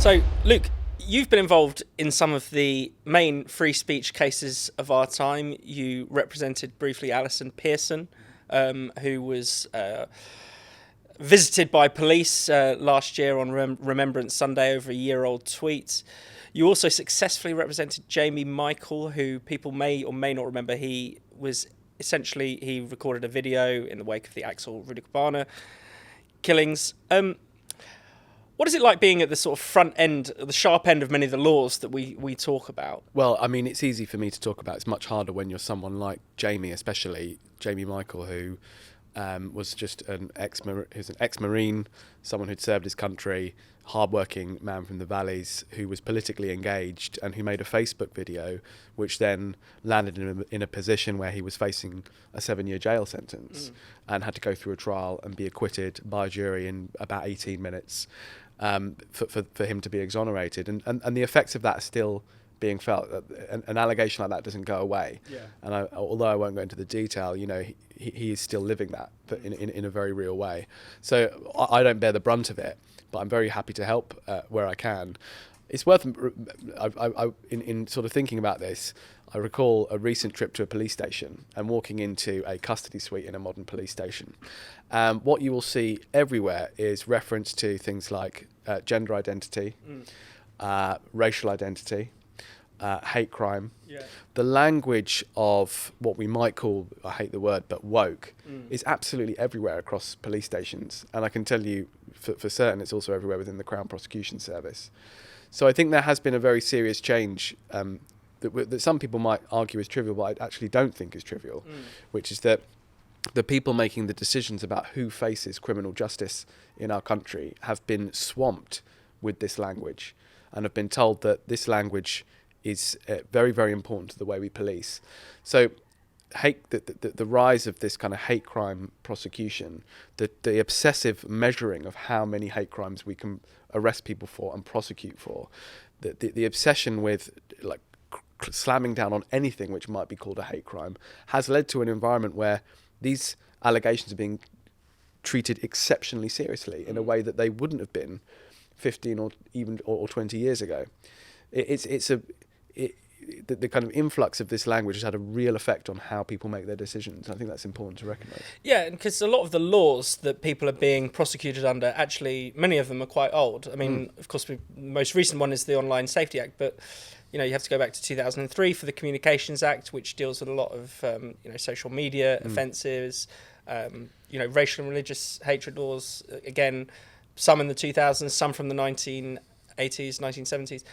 So, Luke, you've been involved in some of the main free speech cases of our time. You represented briefly Allison Pearson, who was visited by police last year on Remembrance Sunday over a year-old tweet. You also successfully represented Jamie Michael, who people may or may not remember. He recorded a video in the wake of the Axel Rudikbana killings. What is it like being at the sort of front end, the sharp end of many of the laws that we talk about? Well, I mean, it's easy for me to talk about. It's much harder when you're someone like Jamie, especially Jamie Michael, who was just who's an ex-Marine, someone who'd served his country, hard-working man from the valleys who was politically engaged and who made a Facebook video which then landed him in a position where he was facing a 7-year jail sentence and had to go through a trial and be acquitted by a jury in about 18 minutes for him to be exonerated. And the effects of that are still being felt. An allegation like that doesn't go away. Yeah. And although I won't go into the detail, you know, he is still living that in a very real way. So I don't bear the brunt of it, but I'm very happy to help where I can. It's worth, in sort of thinking about this, I recall a recent trip to a police station and walking into a custody suite in a modern police station. What you will see everywhere is reference to things like gender identity, racial identity, hate crime. Yeah. The language of what we might call, I hate the word, but woke, is absolutely everywhere across police stations. And I can tell you for certain it's also everywhere within the Crown Prosecution Service. So I think there has been a very serious change that some people might argue is trivial, but I actually don't think is trivial, which is that the people making the decisions about who faces criminal justice in our country have been swamped with this language and have been told that this language is very, very important to the way we police. So the rise of this kind of hate crime prosecution, the obsessive measuring of how many hate crimes we can arrest people for and prosecute for, the obsession with like slamming down on anything which might be called a hate crime has led to an environment where these allegations are being treated exceptionally seriously in a way that they wouldn't have been 15 or even 20 years ago. The kind of influx of this language has had a real effect on how people make their decisions. I think that's important to recognise. Yeah, because a lot of the laws that people are being prosecuted under, actually, many of them are quite old. I mean, of course, the most recent one is the Online Safety Act, but you know, you have to go back to 2003 for the Communications Act, which deals with a lot of social media offences, racial and religious hatred laws. Again, some in the 2000s, some from the 1980s, 1970s.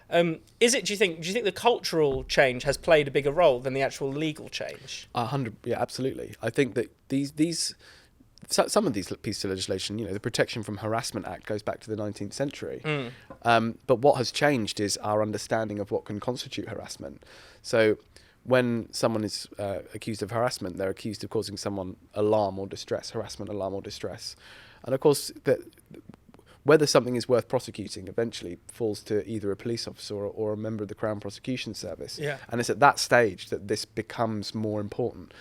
Do you think the cultural change has played a bigger role than the actual legal change? 100%, yeah, absolutely. I think that some of these pieces of legislation, the Protection from Harassment Act goes back to the 19th century. But what has changed is our understanding of what can constitute harassment. So when someone is accused of harassment, they're accused of causing someone alarm or distress, harassment, alarm or distress. And of course, whether something is worth prosecuting eventually falls to either a police officer or a member of the Crown Prosecution Service. Yeah. And it's at that stage that this becomes more important.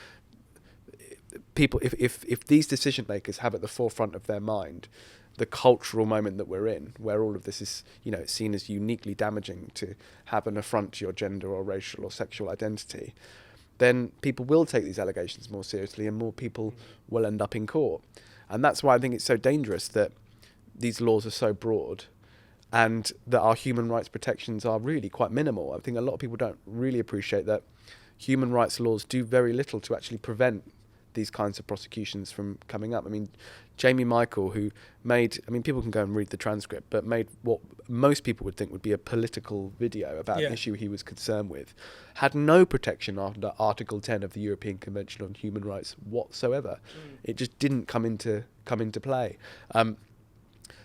People, if these decision makers have at the forefront of their mind the cultural moment that we're in, where all of this is, seen as uniquely damaging to have an affront to your gender or racial or sexual identity, then people will take these allegations more seriously and more people will end up in court. And that's why I think it's so dangerous that these laws are so broad and that our human rights protections are really quite minimal. I think a lot of people don't really appreciate that human rights laws do very little to actually prevent these kinds of prosecutions from coming up. I mean, Jamie Michael, who people can go and read the transcript, but made what most people would think would be a political video about an issue he was concerned with, had no protection under Article 10 of the European Convention on Human Rights whatsoever. It just didn't come into play.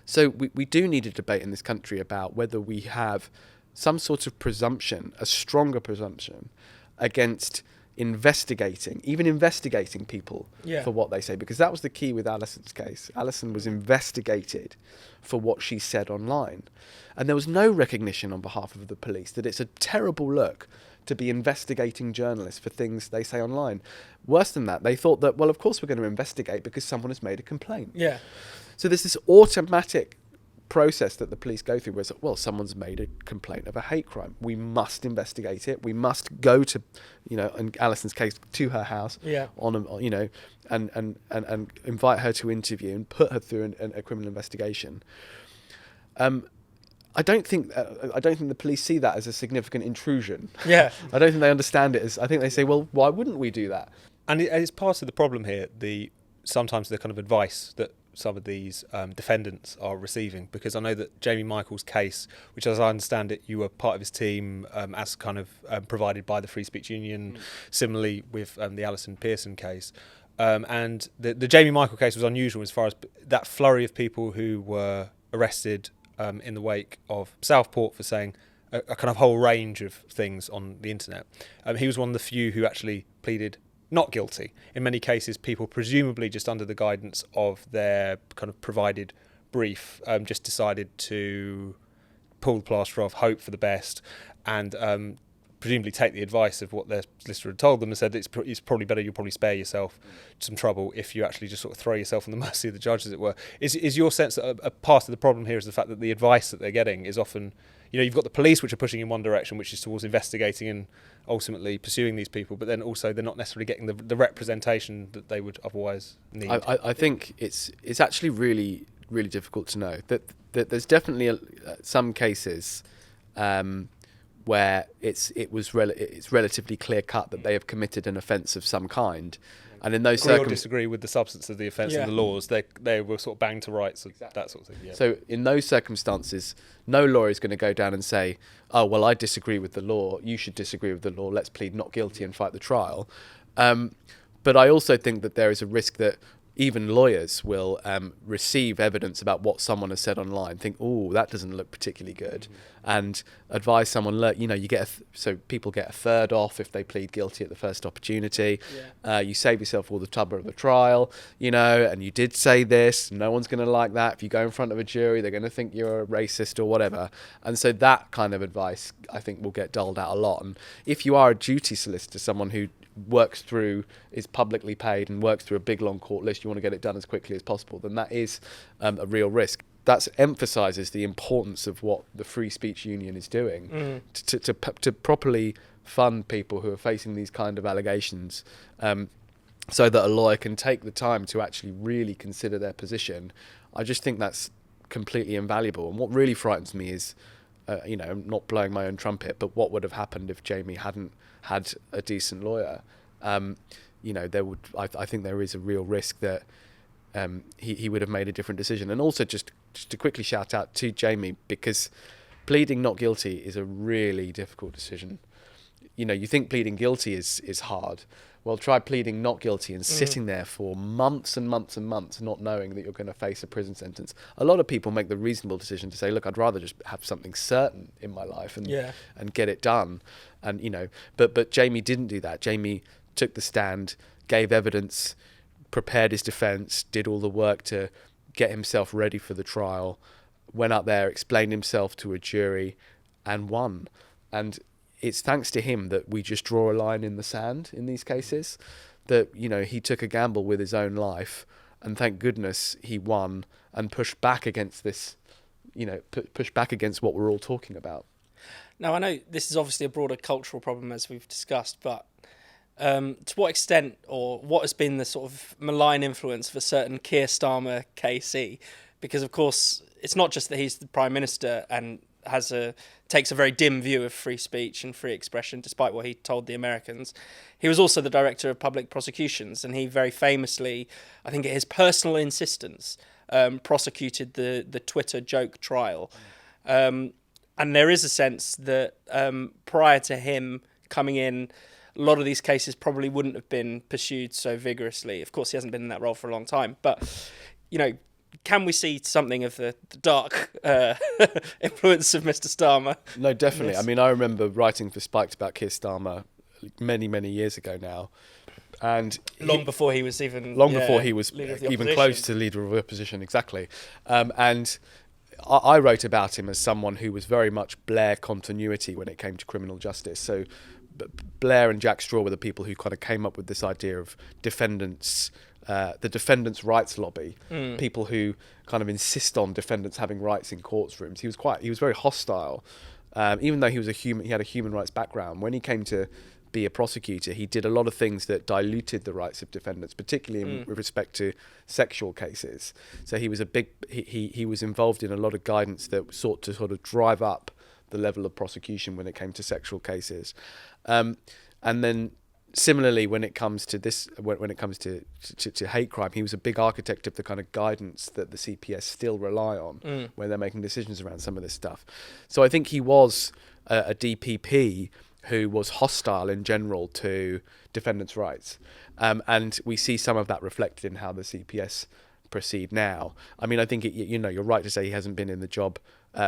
So we do need a debate in this country about whether we have some sort of presumption, a stronger presumption, against even investigating people for what they say. Because that was the key with Allison's case. Allison was investigated for what she said online. And there was no recognition on behalf of the police that it's a terrible look to be investigating journalists for things they say online. Worse than that, they thought that, well, of course we're going to investigate because someone has made a complaint. Yeah. So there's this automatic process that the police go through, where it's like, well, someone's made a complaint of a hate crime. We must investigate it. We must go to, in Allison's case, to her house, and invite her to interview and put her through a criminal investigation. I don't think the police see that as a significant intrusion. Yeah. I don't think they understand it as. I think they say, well, why wouldn't we do that? And it's part of the problem here. Sometimes the kind of advice that some of these defendants are receiving, because I know that Jamie Michael's case, which as I understand it, you were part of his team as kind of provided by the Free Speech Union, similarly with the Allison Pearson case. And the Jamie Michael case was unusual as far as that flurry of people who were arrested in the wake of Southport for saying a kind of whole range of things on the internet. He was one of the few who actually pleaded not guilty. In many cases, people presumably just under the guidance of their kind of provided brief just decided to pull the plaster off, hope for the best, and presumably take the advice of what their solicitor had told them and said it's probably better, you'll probably spare yourself some trouble if you actually just sort of throw yourself on the mercy of the judge, as it were. Is your sense that a part of the problem here is the fact that the advice that they're getting is often, you've got the police which are pushing in one direction, which is towards investigating and ultimately pursuing these people, but then also they're not necessarily getting the representation that they would otherwise need? I think it's actually really, really difficult to know. That there's definitely some cases where it's relatively clear cut that they have committed an offence of some kind, and in those circumstances, disagree with the substance of the offence and the laws, they were sort of banged to rights, that sort of thing. Yeah. So in those circumstances, no lawyer is going to go down and say, "Oh well, I disagree with the law. You should disagree with the law. Let's plead not guilty and fight the trial." But I also think that there is a risk that even lawyers will receive evidence about what someone has said online, think, "Oh, that doesn't look particularly good," and advise someone, "Look, you get so people get a third off if they plead guilty at the first opportunity. You save yourself all the trouble of the trial, and you did say this. No one's going to like that. If you go in front of a jury, they're going to think you're a racist or whatever." And so that kind of advice, I think, will get doled out a lot. And if you are a duty solicitor, someone who works through, is publicly paid and works through a big long court list, you want to get it done as quickly as possible, then that is a real risk. That emphasises the importance of what the Free Speech Union is doing to properly fund people who are facing these kind of allegations, so that a lawyer can take the time to actually really consider their position. I just think that's completely invaluable. And what really frightens me is, I'm not blowing my own trumpet, but what would have happened if Jamie hadn't had a decent lawyer? There would. I think there is a real risk that he would have made a different decision. And also, just to quickly shout out to Jamie, because pleading not guilty is a really difficult decision. You think pleading guilty is hard. Well, try pleading not guilty and sitting there for months and months and months, not knowing that you're going to face a prison sentence. A lot of people make the reasonable decision to say, "Look, I'd rather just have something certain in my life and get it done." And but Jamie didn't do that. Jamie took the stand, gave evidence, prepared his defence, did all the work to get himself ready for the trial, went up there, explained himself to a jury, and won. And it's thanks to him that we just draw a line in the sand in these cases, that, he took a gamble with his own life, and thank goodness he won and pushed back against this, pushed back against what we're all talking about. Now, I know this is obviously a broader cultural problem, as we've discussed, but to what extent, or what has been the sort of malign influence of a certain Keir Starmer KC? Because, of course, it's not just that he's the Prime Minister and takes a very dim view of free speech and free expression, despite what he told the Americans. He was also the director of public prosecutions, and he very famously, I think at his personal insistence, prosecuted the Twitter joke trial. And there is a sense that prior to him coming in, a lot of these cases probably wouldn't have been pursued so vigorously. Of course, he hasn't been in that role for a long time, but, can we see something of the dark influence of Mr. Starmer? No, definitely. I mean, I remember writing for Spiked about Keir Starmer many, many years ago now. And before he was even close to leader of the opposition, exactly. And I wrote about him as someone who was very much Blair continuity when it came to criminal justice. So Blair and Jack Straw were the people who kind of came up with this idea of defendants the defendants' rights lobby, people who kind of insist on defendants having rights in courtrooms. He was very hostile, even though he had a human rights background. When he came to be a prosecutor, he did a lot of things that diluted the rights of defendants, particularly with respect to sexual cases. So he was involved in a lot of guidance that sought to sort of drive up the level of prosecution when it came to sexual cases. And then similarly, when it comes to to hate crime, he was a big architect of the kind of guidance that the CPS still rely on when they're making decisions around some of this stuff. So I think he was a DPP who was hostile in general to defendants' rights. And we see some of that reflected in how the CPS proceed now. I mean, I think you're right to say he hasn't been in the job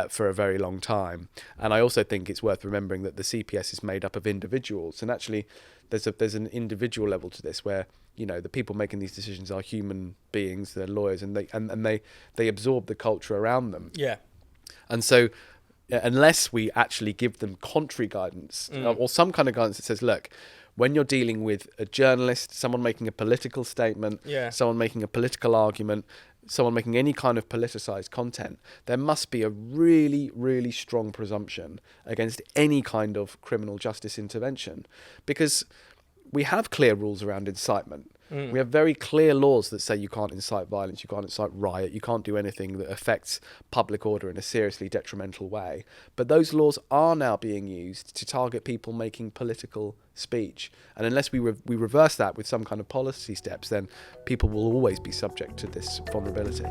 for a very long time. And I also think it's worth remembering that the CPS is made up of individuals. And actually, there's an individual level to this where, the people making these decisions are human beings, they're lawyers, and they absorb the culture around them. Yeah. And so unless we actually give them contrary guidance or some kind of guidance that says, look, when you're dealing with a journalist, someone making a political statement, someone making a political argument, someone making any kind of politicized content, there must be a really, really strong presumption against any kind of criminal justice intervention, because we have clear rules around incitement. We have very clear laws that say you can't incite violence, you can't incite riot, you can't do anything that affects public order in a seriously detrimental way. But those laws are now being used to target people making political speech. And unless we reverse that with some kind of policy steps, then people will always be subject to this vulnerability.